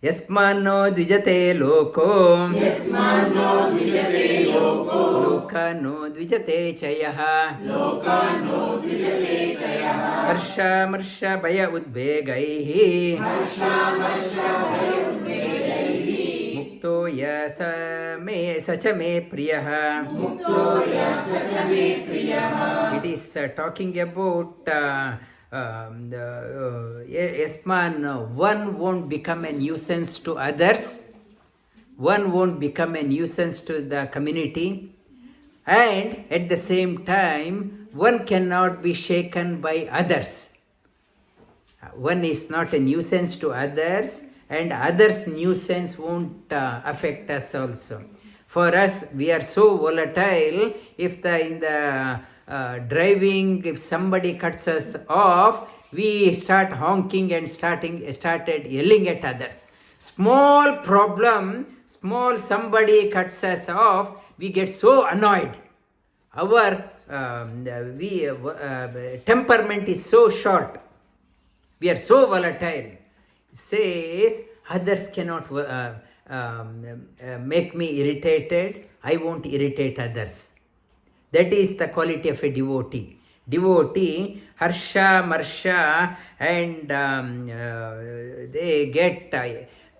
A: Yasmano dvijate loko. Yasmano dvijate loko. Lokano dvijate chayaha. Lokano dvijate chayaha. Harsha bhaya udbegaihi. Harsha bhaya udbegaihi. Mukto sacha me priyaha. Mukto sacha me priyaha. It is talking about one won't become a nuisance to others, one won't become a nuisance to the community, and at the same time, one cannot be shaken by others. One is not a nuisance to others, and others' nuisance won't affect us also. For us, we are so volatile, if in the driving, if somebody cuts us off, we start honking and started yelling at others. Small problem, small somebody cuts us off, we get so annoyed. Our temperament is so short. We are so volatile. Says others cannot make me irritated. I won't irritate others. That is the quality of a devotee. Devotee, harsha, marsha, and they get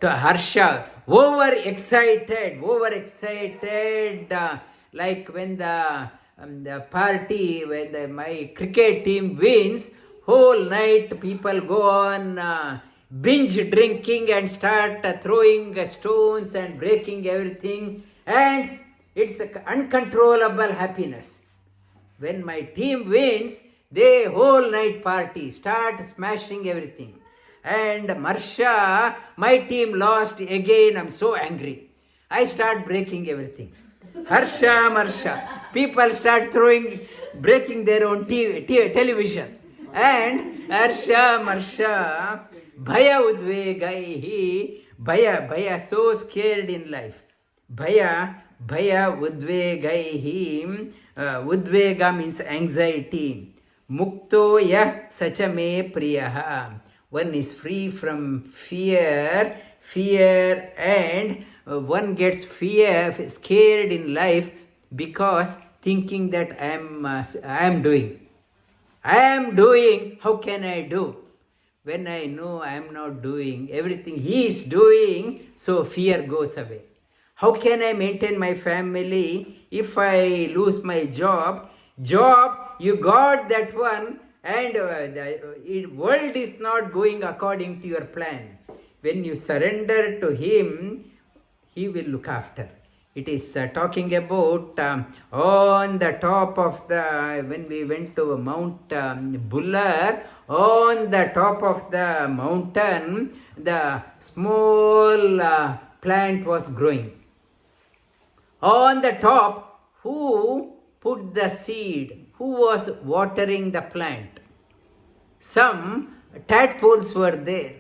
A: to harsha, overexcited, like when the party, when my cricket team wins, whole night people go on binge drinking and start throwing stones and breaking everything, and it's uncontrollable happiness. When my team wins, they whole night party, start smashing everything. And Marsha, my team lost again, I'm so angry. I start breaking everything. Harsha, Marsha, people start breaking their own television. And Harsha, Marsha, Bhaya udvegaihi, Bhaya, so scared in life. Bhaya udvegaihi, udvega means anxiety. Mukto yah sachame priyaha. One is free from fear, and one gets scared in life because thinking that I am doing, how can I do? When I know I am not doing, everything he is doing, so fear goes away. How can I maintain my family if I lose my job? You got that one, and the world is not going according to your plan. When you surrender to him, he will look after. It is talking about on the top of when we went to Mount Buller, on the top of the mountain, the small plant was growing. On the top, who put the seed? Who was watering the plant? Some tadpoles were there.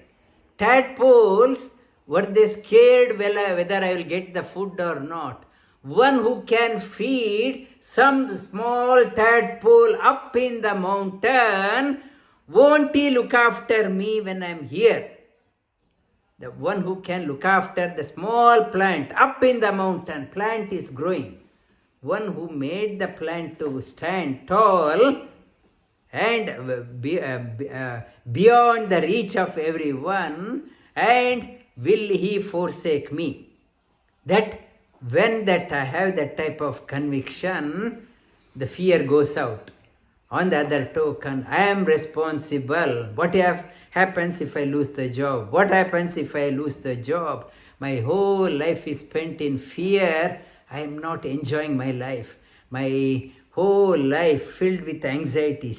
A: Tadpoles, were they scared whether I will get the food or not? One who can feed some small tadpole up in the mountain, won't he look after me when I am here? The one who can look after the small plant up in the mountain, plant is growing. One who made the plant to stand tall and beyond the reach of everyone, and will he forsake me? When I have that type of conviction, the fear goes out. On the other token, I am responsible. What happens if I lose the job? What happens if I lose the job? My whole life is spent in fear. I am not enjoying my life. My whole life filled with anxiety and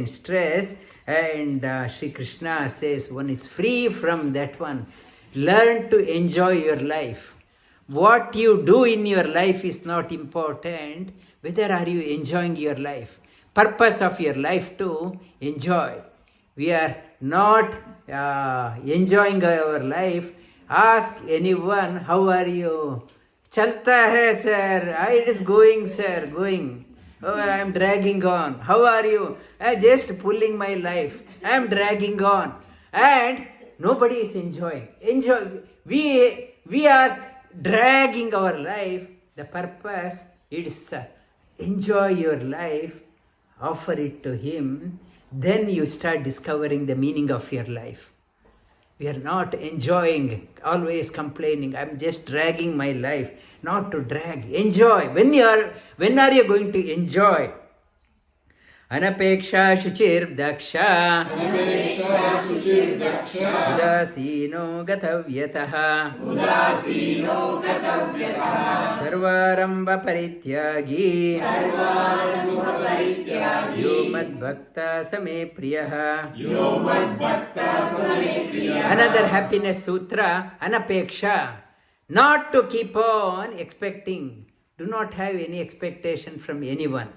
A: stress. And Sri Krishna says one is free from that one. Learn to enjoy your life. What you do in your life is not important. Whether are you enjoying your life? Purpose of your life to enjoy. We are not enjoying our life. Ask anyone, how are you? Chalta hai sir, it is going sir, going. Oh, I am dragging on. How are you? I just pulling my life. I am dragging on. And nobody is enjoying. We are dragging our life. The purpose is enjoy your life, offer it to him. Then you start discovering the meaning of your life. We are not enjoying, always complaining. I'm just dragging my life. Not to drag. Enjoy. When are you going to enjoy? Anapeksha shuchir daksha. Udasino gatavyataha. Sarvaramba parityagi. Yo mad bhakta same priyaha. Another happiness sutra, anapeksha. Not to keep on expecting. Do not have any expectation from anyone.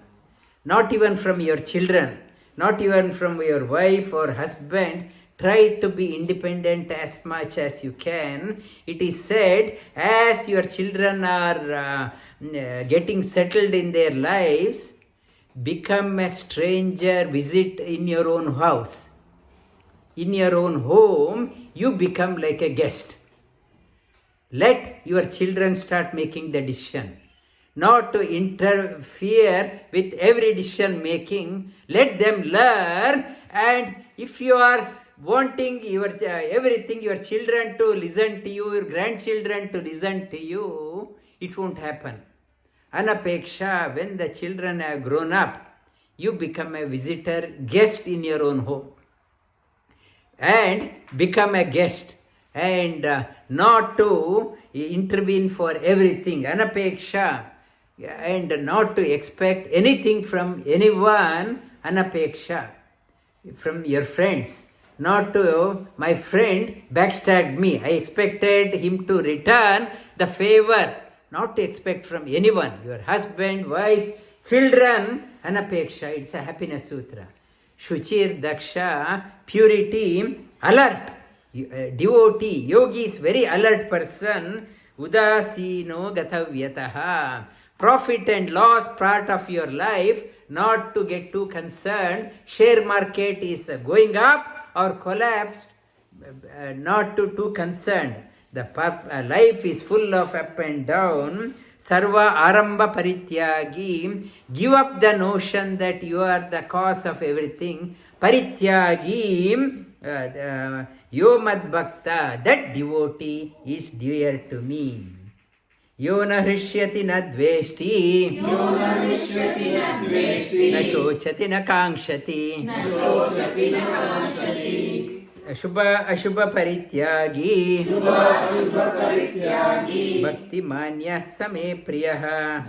A: Not even from your children. not even from your wife or husband. Try to be independent as much as you can. It is said, as your children are getting settled in their lives, become a stranger, visit in your own house. In your own home, you become like a guest. Let your children start making the decision. Not to interfere with every decision making. Let them learn. And if you are wanting everything, your children to listen to you, your grandchildren to listen to you, it won't happen. Anapeksha, when the children have grown up, you become a visitor, guest in your own home. And become a guest. And not to intervene for everything. Anapeksha. And not to expect anything from anyone. Anapeksha. From your friends. Not to, my friend backstabbed me. I expected him to return the favor. Not to expect from anyone. Your husband, wife, children. Anapeksha. It's a happiness sutra. Shuchir, Daksha, purity, alert. Devotee, yogi is very alert person. Udasino gatavyataha. Profit and loss part of your life. Not to get too concerned. Share market is going up or collapsed, not too concerned. The life is full of up and down. Sarva aramba parityagi. Give up the notion that you are the cause of everything. Parityagi, yo mad bhakta, that devotee is dear to me. Yo na hrishyati na dveshti, na shochati na kankshati, ashubha parityagi, bhakti manya same priyah.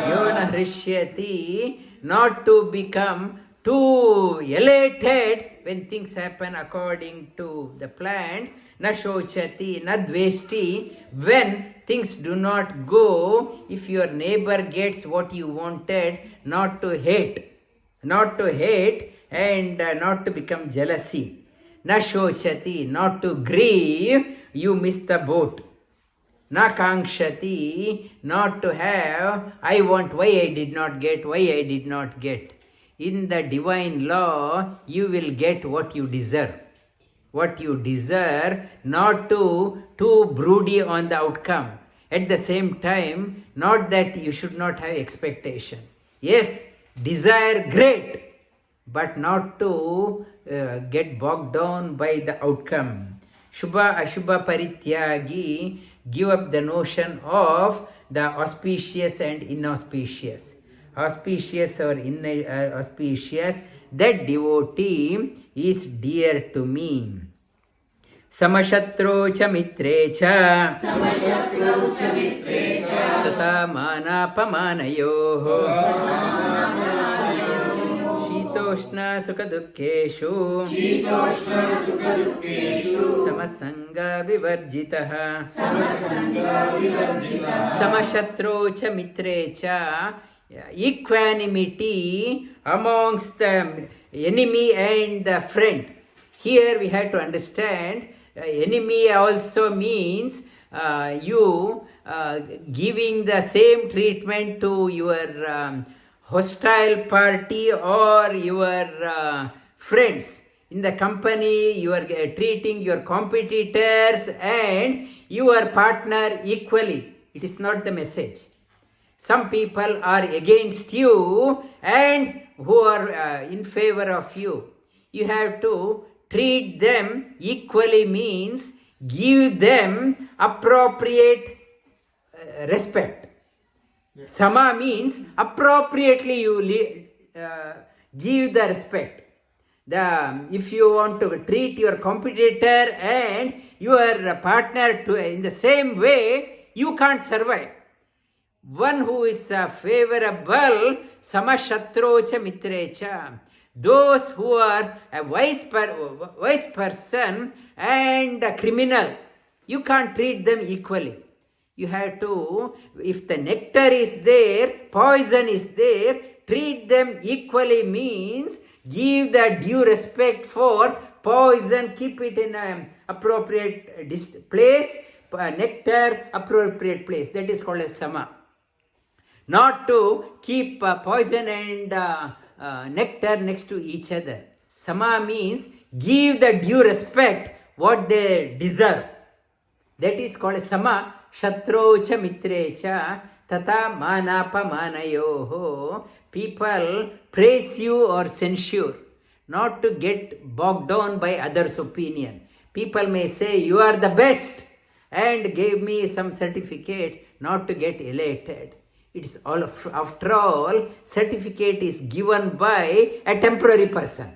A: Yo na hrishyati, not to become too elated when things happen according to the plan. Na shochati, na dveshti, when things do not go, if your neighbor gets what you wanted, not to hate, and not to become jealousy. Na shochati, not to grieve, you miss the boat. Na kankshati, not to have, I want, why I did not get. In the divine law, you will get what you deserve. What you deserve, not too broody on the outcome. At the same time, not that you should not have expectation. Yes, desire great, but not to get bogged down by the outcome. Shubha Ashubha Parityagi, give up the notion of the auspicious and inauspicious. Auspicious or inauspicious, that devotee is dear to me. Samashatro cha mitre cha, tata manapamanayoh, shitoshna sukhadukkeshu, samasanga vivarjitah. Samashatro cha mitre cha, equanimity amongst the enemy and the friend. Here we have to understand, enemy also means you giving the same treatment to your hostile party or your friends. In the company, you are treating your competitors and your partner equally. It is not the message. Some people are against you and who are in favor of you. You have to treat them equally, means give them appropriate respect. Sama means appropriately you give the respect. If you want to treat your competitor and your partner in the same way, you can't survive. One who is favorable, samashatrocha mitrecha. Those who are a wise person and a criminal, you can't treat them equally. You have to, if the nectar is there, poison is there, Treat them equally means give the due respect for poison, keep it in an appropriate place, nectar, appropriate place. That is called as sama. Not to keep poison and nectar next to each other. Sama means give the due respect what they deserve. That is called as sama. Shatrocha mitrecha tata manapamanayoho. People praise you or censure, not to get bogged down by others' opinion. People may say you are the best and gave me some certificate, not to get elated. It's all, after all, certificate is given by a temporary person.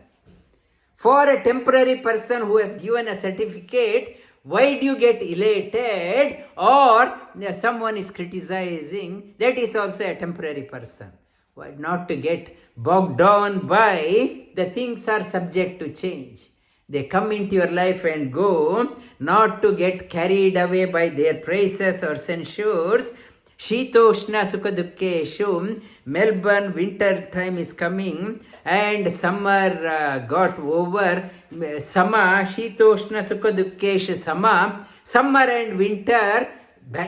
A: For a temporary person who has given a certificate, why do you get elated? Or someone is criticizing, that is also a temporary person. Why not to get bogged down by the things are subject to change. They come into your life and go, not to get carried away by their praises or censures. Shitoshna Sukha Dukkeshu. Melbourne winter time is coming and summer got over. Sama, Shitoshna Sukha Dukkeshu Sama. Summer and winter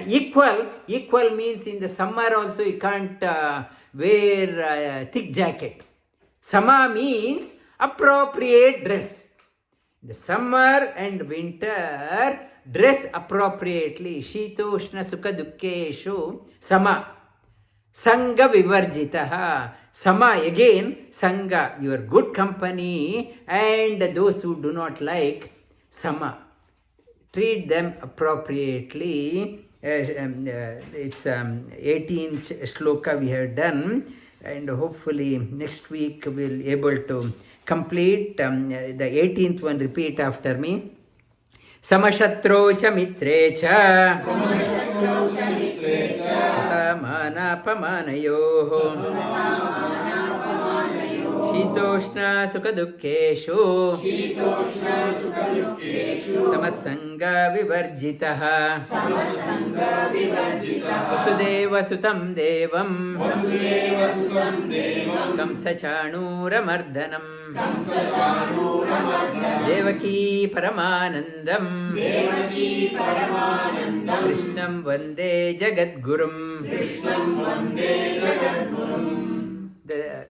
A: equal. Equal means in the summer also you can't wear a thick jacket. Sama means appropriate dress. The summer and winter dress appropriately. Shitoshna Sukha Dukkeshu Sama. Sangha Vivarjitaha. Sama again, Sangha, your good company, and those who do not like, Sama. Treat them appropriately. It's 18th shloka we have done, and hopefully next week we'll be able to complete the 18th one. Repeat after me. Samashatrocha mitrecha manapamanayoho Shitoshna Sukha Dukkeshu Samasanga Vivarjitaha Vasudeva Sutam Devam Kamsachanura Mardanam Devaki Paramanandam Krishnam Vande Jagadgurum. The